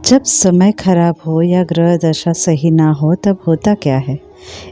जब समय खराब हो या ग्रह दशा सही ना हो तब होता क्या है।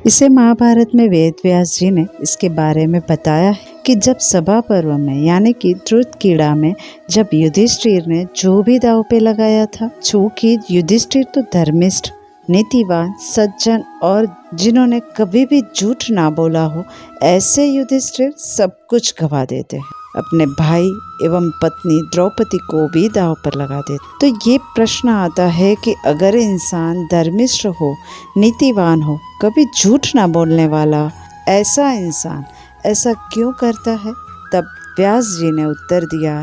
इसे महाभारत में वेद व्यास जी ने इसके बारे में बताया है कि जब सभा पर्व में यानी कि ध्रुतकीड़ा में जब युधिष्ठिर ने जो भी दांव पे लगाया था, चूंकि युधिष्ठिर तो धर्मिष्ठ, नीतिवान, सज्जन और जिन्होंने कभी भी झूठ ना बोला हो, ऐसे युधिष्ठिर सब कुछ गवा देते हैं। अपने भाई एवं पत्नी द्रौपदी को भी दांव पर लगा देते। तो ये प्रश्न आता है कि अगर इंसान धर्मिष्ठ हो, नीतिवान हो, कभी झूठ ना बोलने वाला, ऐसा इंसान ऐसा क्यों करता है। तब व्यास जी ने उत्तर दिया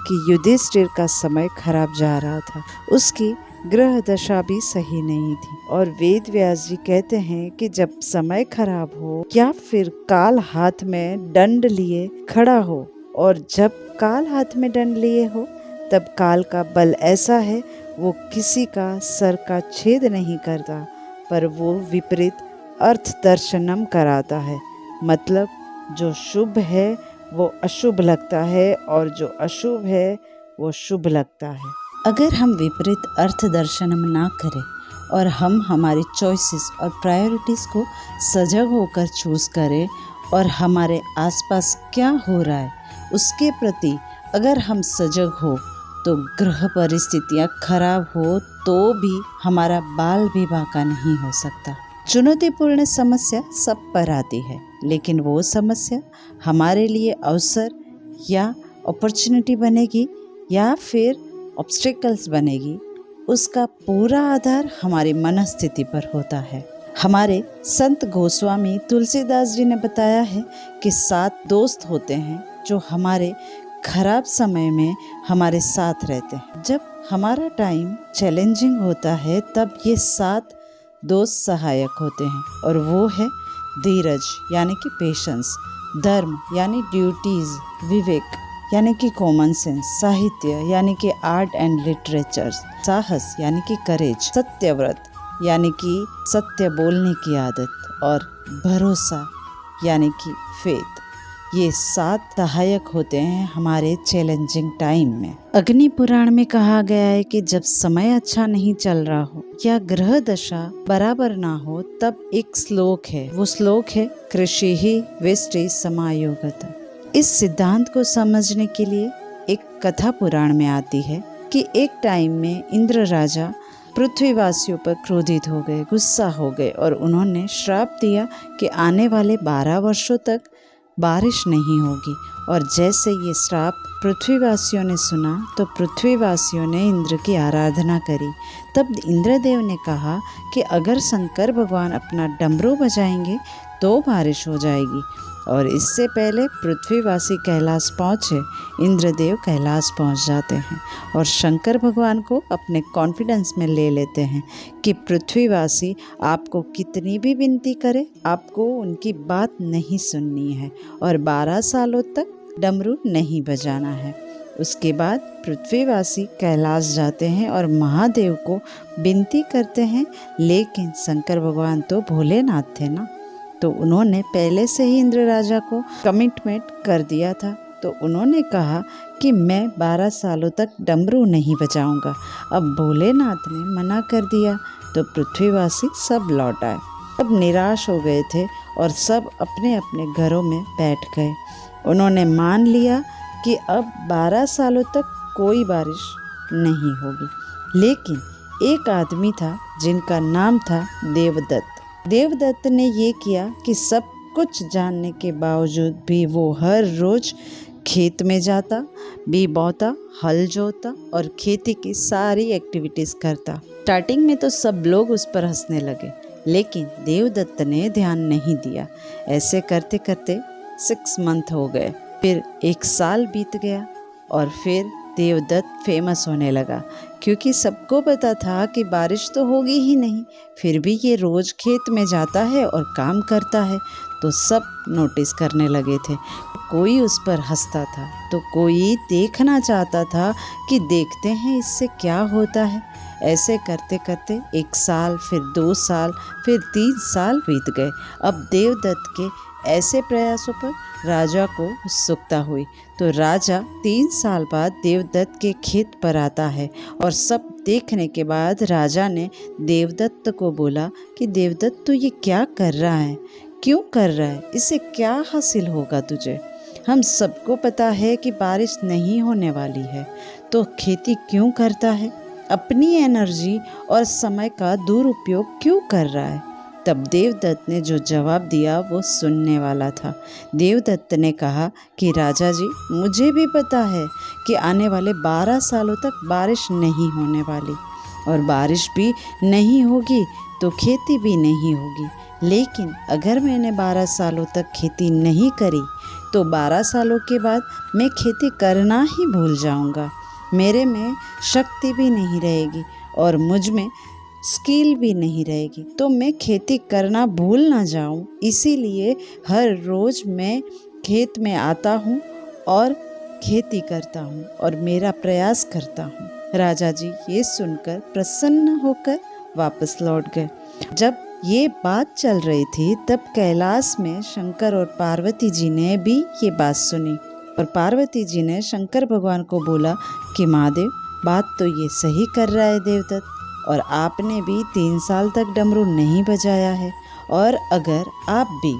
कि युधिष्ठिर का समय खराब जा रहा था, उसकी ग्रह दशा भी सही नहीं थी। और वेद व्यास जी कहते हैं कि जब समय खराब हो या फिर काल हाथ में दंड लिए खड़ा हो, और जब काल हाथ में दंड लिए हो तब काल का बल ऐसा है, वो किसी का सर का छेद नहीं करता, पर वो विपरीत अर्थ दर्शनम कराता है। मतलब जो शुभ है वो अशुभ लगता है और जो अशुभ है वो शुभ लगता है। अगर हम विपरीत अर्थ दर्शनम ना करें और हम हमारी चॉइसेस और प्रायोरिटीज़ को सजग होकर चूज़ करें और हमारे आसपास क्या हो रहा है उसके प्रति अगर हम सजग हो, तो ग्रह परिस्थितियाँ खराब हो तो भी हमारा बाल भी बांका नहीं हो सकता। चुनौतीपूर्ण समस्या सब पर आती है, लेकिन वो समस्या हमारे लिए अवसर या अपॉर्चुनिटी बनेगी या फिर ऑब्स्टेकल्स बनेगी, उसका पूरा आधार हमारी मनस्थिति पर होता है। हमारे संत गोस्वामी तुलसीदास जी ने बताया है कि 7 दोस्त होते हैं जो हमारे खराब समय में हमारे साथ रहते हैं। जब हमारा टाइम चैलेंजिंग होता है तब ये 7 दोस्त सहायक होते हैं, और वो है धीरज यानी कि पेशेंस, धर्म यानी ड्यूटीज़, विवेक यानी कि कॉमन सेंस, साहित्य यानी कि आर्ट एंड लिटरेचर, साहस यानी कि करेज, सत्यव्रत यानी कि सत्य बोलने की आदत, और भरोसा यानी कि फेथ। ये 7 सहायक होते हैं हमारे चैलेंजिंग टाइम में। अग्नि पुराण में कहा गया है कि जब समय अच्छा नहीं चल रहा हो या ग्रह दशा बराबर ना हो तब एक श्लोक है, वो श्लोक है कृषि ही वेष्टि समायोगत। इस सिद्धांत को समझने के लिए एक कथा पुराण में आती है कि एक टाइम में इंद्र राजा पृथ्वीवासियों पर क्रोधित हो गए, गुस्सा हो गए, और उन्होंने श्राप दिया कि आने वाले 12 वर्षों तक बारिश नहीं होगी। और जैसे ये श्राप पृथ्वीवासियों ने सुना तो पृथ्वीवासियों ने इंद्र की आराधना करी। तब इंद्रदेव ने कहा कि अगर शंकर भगवान अपना डमरू बजाएंगे तो बारिश हो जाएगी। और इससे पहले पृथ्वीवासी कैलाश पहुँचे, इंद्रदेव कैलाश पहुँच जाते हैं और शंकर भगवान को अपने कॉन्फिडेंस में ले लेते हैं कि पृथ्वीवासी आपको कितनी भी विनती करे, आपको उनकी बात नहीं सुननी है और 12 सालों तक डमरू नहीं बजाना है। उसके बाद पृथ्वीवासी कैलाश जाते हैं और महादेव को विनती करते हैं, लेकिन शंकर भगवान तो भोलेनाथ थे ना, तो उन्होंने पहले से ही इंद्र राजा को कमिटमेंट कर दिया था। तो उन्होंने कहा कि मैं 12 सालों तक डमरू नहीं बजाऊंगा। अब भोलेनाथ ने मना कर दिया तो पृथ्वीवासी सब लौट आए। सब निराश हो गए थे और सब अपने अपने घरों में बैठ गए। उन्होंने मान लिया कि अब 12 सालों तक कोई बारिश नहीं होगी। लेकिन एक आदमी था जिनका नाम था देवदत्त। देवदत्त ने ये किया कि सब कुछ जानने के बावजूद भी वो हर रोज खेत में जाता, बी बोता, हल जोता और खेती की सारी एक्टिविटीज़ करता। स्टार्टिंग में तो सब लोग उस पर हंसने लगे, लेकिन देवदत्त ने ध्यान नहीं दिया। ऐसे करते करते 6 मंथ हो गए, फिर 1 साल बीत गया और फिर देवदत्त फेमस होने लगा, क्योंकि सबको पता था कि बारिश तो होगी ही नहीं, फिर भी ये रोज़ खेत में जाता है और काम करता है। तो सब नोटिस करने लगे थे। कोई उस पर हंसता था तो कोई देखना चाहता था कि देखते हैं इससे क्या होता है। ऐसे करते करते 1 साल, फिर 2 साल, फिर 3 साल बीत गए। अब देवदत्त के ऐसे प्रयासों पर राजा को उत्सुकता हुई। तो राजा 3 साल बाद देवदत्त के खेत पर आता है और सब देखने के बाद राजा ने देवदत्त को बोला कि देवदत्त तू ये क्या कर रहा है, क्यों कर रहा है, इससे क्या हासिल होगा तुझे? हम सबको पता है कि बारिश नहीं होने वाली है, तो खेती क्यों करता है? अपनी एनर्जी और समय का दुरुपयोग क्यों कर रहा है? तब देवदत्त ने जो जवाब दिया वो सुनने वाला था। देवदत्त ने कहा कि राजा जी, मुझे भी पता है कि आने वाले 12 सालों तक बारिश नहीं होने वाली, और बारिश भी नहीं होगी तो खेती भी नहीं होगी। लेकिन अगर मैंने 12 सालों तक खेती नहीं करी तो 12 सालों के बाद मैं खेती करना ही भूल जाऊंगा। मेरे में शक्ति भी नहीं रहेगी और मुझ में स्किल भी नहीं रहेगी, तो मैं खेती करना भूल ना जाऊं, इसीलिए हर रोज़ मैं खेत में आता हूं और खेती करता हूं और मेरा प्रयास करता हूं। राजा जी ये सुनकर प्रसन्न होकर वापस लौट गए। जब ये बात चल रही थी तब कैलाश में शंकर और पार्वती जी ने भी ये बात सुनी, और पार्वती जी ने शंकर भगवान को बोला कि महादेव, बात तो ये सही कर रहा है देवदत्त, और आपने भी 3 साल तक डमरू नहीं बजाया है, और अगर आप भी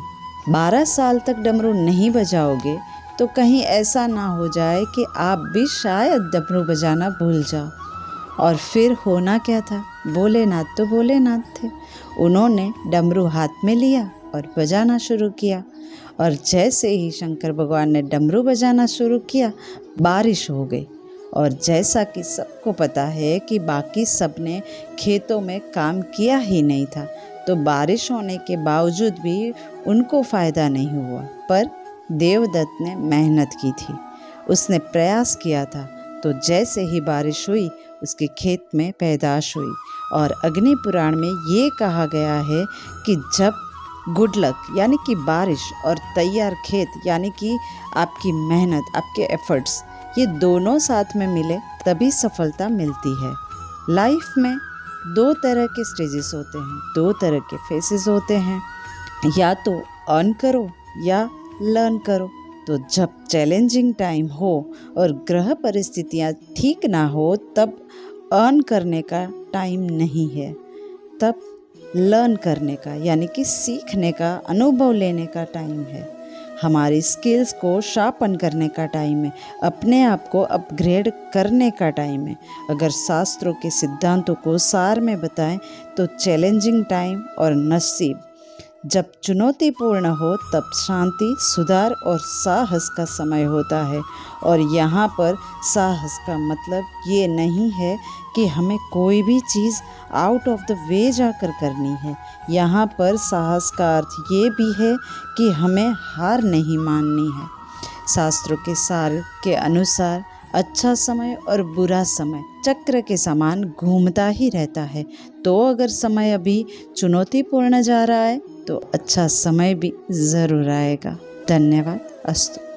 12 साल तक डमरू नहीं बजाओगे तो कहीं ऐसा ना हो जाए कि आप भी शायद डमरू बजाना भूल जाओ। और फिर होना क्या था? भोलेनाथ तो भोलेनाथ थे। उन्होंने डमरू हाथ में लिया और बजाना शुरू किया, और जैसे ही शंकर भगवान ने डमरू बजाना शुरू किया, बारिश हो गई। और जैसा कि सबको पता है कि बाकी सब ने खेतों में काम किया ही नहीं था, तो बारिश होने के बावजूद भी उनको फ़ायदा नहीं हुआ। पर देवदत्त ने मेहनत की थी, उसने प्रयास किया था, तो जैसे ही बारिश हुई उसके खेत में पैदाश हुई। और अग्नि पुराण में ये कहा गया है कि जब गुड लक यानी कि बारिश और तैयार खेत यानी कि आपकी मेहनत, आपके एफर्ट्स, ये दोनों साथ में मिले तभी सफलता मिलती है। लाइफ में 2 तरह के स्टेजेस होते हैं, 2 तरह के फेसेस होते हैं, या तो अर्न करो या लर्न करो। तो जब चैलेंजिंग टाइम हो और ग्रह परिस्थितियाँ ठीक ना हो तब अर्न करने का टाइम नहीं है, तब लर्न करने का यानी कि सीखने का, अनुभव लेने का टाइम है। हमारी स्किल्स को शार्पन करने का टाइम है, अपने आप को अपग्रेड करने का टाइम है। अगर शास्त्रों के सिद्धांतों को सार में बताएं तो चैलेंजिंग टाइम और नसीब जब चुनौतीपूर्ण हो तब शांति, सुधार और साहस का समय होता है। और यहाँ पर साहस का मतलब ये नहीं है कि हमें कोई भी चीज़ आउट ऑफ द वे जाकर करनी है। यहाँ पर साहस का अर्थ ये भी है कि हमें हार नहीं माननी है। शास्त्रों के सार के अनुसार अच्छा समय और बुरा समय चक्र के समान घूमता ही रहता है। तो अगर समय अभी चुनौतीपूर्ण जा रहा है तो अच्छा समय भी ज़रूर आएगा। धन्यवाद। अस्तु।